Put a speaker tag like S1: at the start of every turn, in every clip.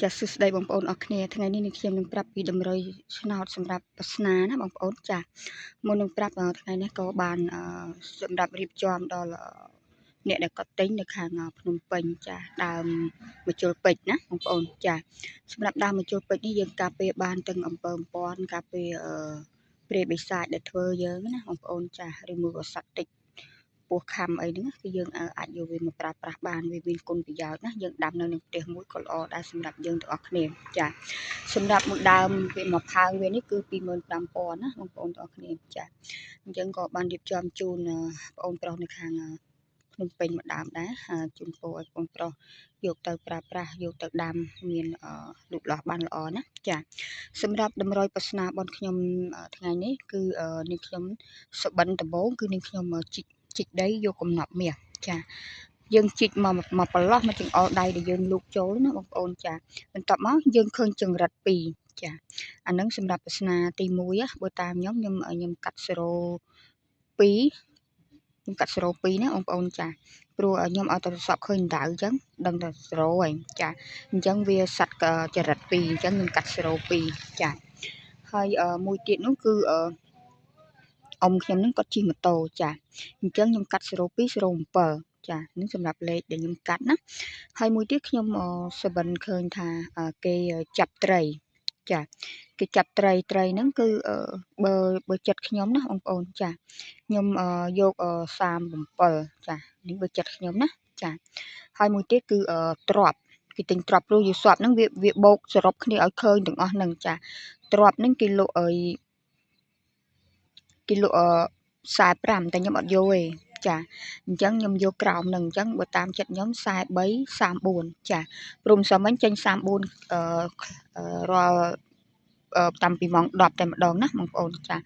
S1: ចាសសួស្តីបងប្អូនអរគ្នាថ្ងៃនេះនឹងខ្ញុំនឹងប្រាប់ពីតម្រុយឆ្នោតសម្រាប់ប្រស្នាណាបងប្អូនចាមុននឹងប្រាប់ថ្ងៃនេះក៏បានសម្រាប់រៀបចំដល់អ្នកដែលគាត់ទិញនៅខាងភ្នំពេញចាដើមមជុលពេជ្រណាបងប្អូនចាសម្រាប់ដើមមជុលពេជ្រនេះយើងការពារបានទាំងអំពើអំព័ន្ធការពារព្រាយបិសាចដែលធ្វើយើងណាបងប្អូនចាឬមួយក៏សត្វតិចពោះខំអីហ្នឹងគឺយើងអាចយកវាមកប្រើប្រាស់បានវាមានគុណប្រយោជន៍ណាយើងដាំនៅនឹងផ្ទះមួយក៏ល្អដែរសម្រាប់យើងទាំងអស់គ្នាចាសម្រាប់មួយដើមវាមកផើងវានេះគឺ 25,000 ណាបងប្អូនទាំងអស់គ្នាចាអញ្ចឹងក៏បានរៀបចំជូនបងអូនប្រុសនៅខាងភ្នំពេញមួយដើមដែរជូនពរឲ្យបងប្រុសយកទៅប្រើប្រាស់យកទៅដាំមានលូតលាស់បានល្អណាចាសម្រាប់តម្រុយប្រស្នាបនខ្ញុំថ្ងៃនេះគឺនាងខ្ញុំសុបិនដំបងគឺនាងខ្ញុំជីកដីយកកំណប់មាសចាយើងជីកមកប្រឡោះមកចង្អុលដៃដែលយើងលូកចូលណាបងប្អូនចាបន្ទាប់មកយើងឃើញចង្រិត2ចាអានឹងសម្រាប់ប្រស្នាទី1បើតាមខ្ញុំកាត់02ខ្ញុំកាត់02ណាបងប្អូនចាព្រោះខ្ញុំឲ្យតែសក់ឃើញដៅអញ្ចឹងដឹងតែ0ហើយចាអញ្ចឹងវាសัตว์ចរិត2អញ្ចឹងខ្ញុំកាត់02ចាហើយមួយទៀតនោះគឺអ៊ំខ្ញុំនឹងគាត់ជិះម៉ូតូចាអញ្ចឹងខ្ញុំកាត់0207ចានេះសម្រាប់លេខដែលខ្ញុំកាត់ណាហើយមួយទៀតខ្ញុំសបិនឃើញថាគេចាប់ត្រីចាគេចាប់ត្រីហ្នឹងគឺបើចិត្តខ្ញុំណាបងប្អូនចាខ្ញុំយក37ចានេះបើចិត្តខ្ញុំណាចាហើយមួយទៀតគឺទ្របគេទិញទ្របព្រោះយូរស្រាប់ហ្នឹងវាបោកសរុបគ្នាឲ្យឃើញទាំងអស់ហ្នឹងចាទ្របហ្នឹងគេលក់ឲ្យ45តែខ្ញុំអត់យកទេចាអញ្ចឹងខ្ញុំយកក្រោមនឹងអញ្ចឹងបើតាមចិត្តខ្ញុំ43 34ចាព្រមសមមិញចេញ34រាល់តាំងពីម៉ោង10តែម្ដងណាបងប្អូនចា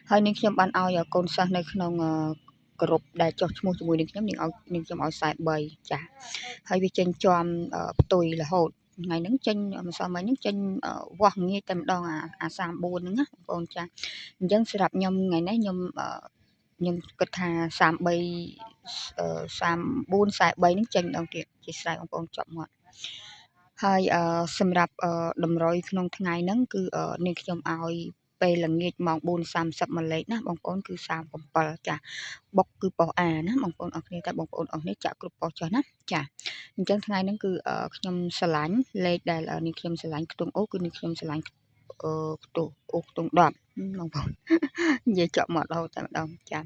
S1: ហើយនាងខ្ញុំបានឲ្យកូនសិស្សនៅក្នុងក្រុមដែលចុះឈ្មោះជាមួយនឹងខ្ញុំនាងខ្ញុំឲ្យ43ចាហើយវាចេញជាប់ផ្ទុយរហូតថ្ងៃហ្នឹងចេញម្សិលមិញហ្នឹងចេញវាស់ងាយតែម្ដងអា34ហ្នឹងណាបងប្អូនចាអញ្ចឹងសម្រាប់ខ្ញុំថ្ងៃនេះខ្ញុំគិតថា33 34 43ហ្នឹងចេញម្ដងទៀតជាស្រ័យបងប្អូនចប់មាត់ហើយសម្រាប់តម្រុយក្នុងថ្ងៃហ្នឹងគឺនាងខ្ញុំឲ្យពេលល្ងាចម៉ោង 4:30 មួយលេខណាបងប្អូនគឺ37ចាបុកគឺប៉ុសអាណាបងប្អូនអរគ្នាតែបងប្អូនអរគ្នាចាក់គ្រប់ប៉ុសចុះណាចាអញ្ចឹងថ្ងៃហ្នឹងគឺខ្ញុំស្រឡាញ់លេខដែលនាងខ្ញុំស្រឡាញ់ខ្ទង់អូគឺនាងខ្ញុំស្រឡាញ់ខ្ទង់អូខ្ទង់10បងប្អូននិយាយចក់មាត់រហូតតែម្ដងចា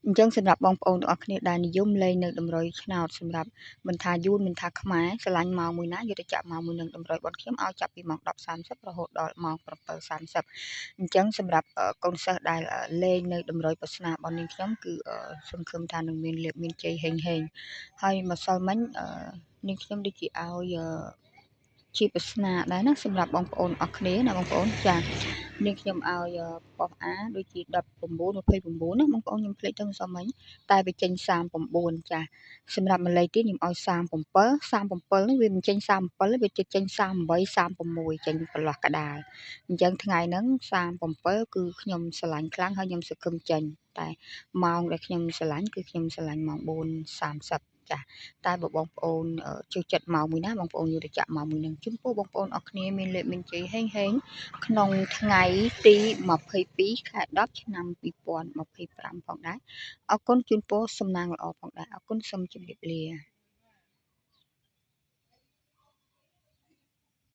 S1: អញ្ចឹងសម្រាប់បងប្អូនទាំងអស់គ្នាដែលនិយមលេងនៅតម្រុយឆ្នោតសម្រាប់មិនថាយួនមិនថាខ្មែរស្រឡាញ់ម៉ោងមួយណាយកទៅចាក់ម៉ោងមួយនឹងតម្រុយបងខ្ញុំឲ្យចាប់ពីម៉ោង 10:30 រហូតដល់ម៉ោង 7:30អញ្ចឹងសម្រាប់កូនសិស្សដែលលេងនៅតម្រុយប្រស្នារបស់នាងខ្ញុំគឺសង្ឃឹមថានឹងមានលាភមានជ័យហេងហើយម្សិលមិញនាងខ្ញុំដូចជាឲ្យជាប្រស្នាដែរណាសម្រាប់បងប្អូនអស់គ្នាណាបងប្អូនចានាងខ្ញុំឲ្យប៉ុសអាដូចជា19 29ណាបងប្អូនខ្ញុំភ្លេចទៅម្សិលមិញតែវាចេញ39ចាសម្រាប់ម្លេចទៀតខ្ញុំឲ្យ37នេះវាមិនចេញ37វាចេញ38 36ចេញប្រឡោះកដាលអញ្ចឹងថ្ងៃហ្នឹង37គឺខ្ញុំស្រឡាញ់ខ្លាំងហើយខ្ញុំសង្ឃឹមចេញតែម៉ោងដែលខ្ញុំស្រឡាញ់គឺខ្ញុំស្រឡាញ់ម៉ោង 4:30ចាតែបើបងប្អូនចូលចិត្តម៉ោងមួយណាបងប្អូនយកទៅចាក់ម៉ោងមួយនឹងជំពូបងប្អូនអរគ្នាមានលេខមានជ័យហេងក្នុងថ្ងៃទី22ខែ10ឆ្នាំ2025ផងដែរអរគុណជូនពរសំណាងល្អផងដែរអរគុណសូមជម្រាបលា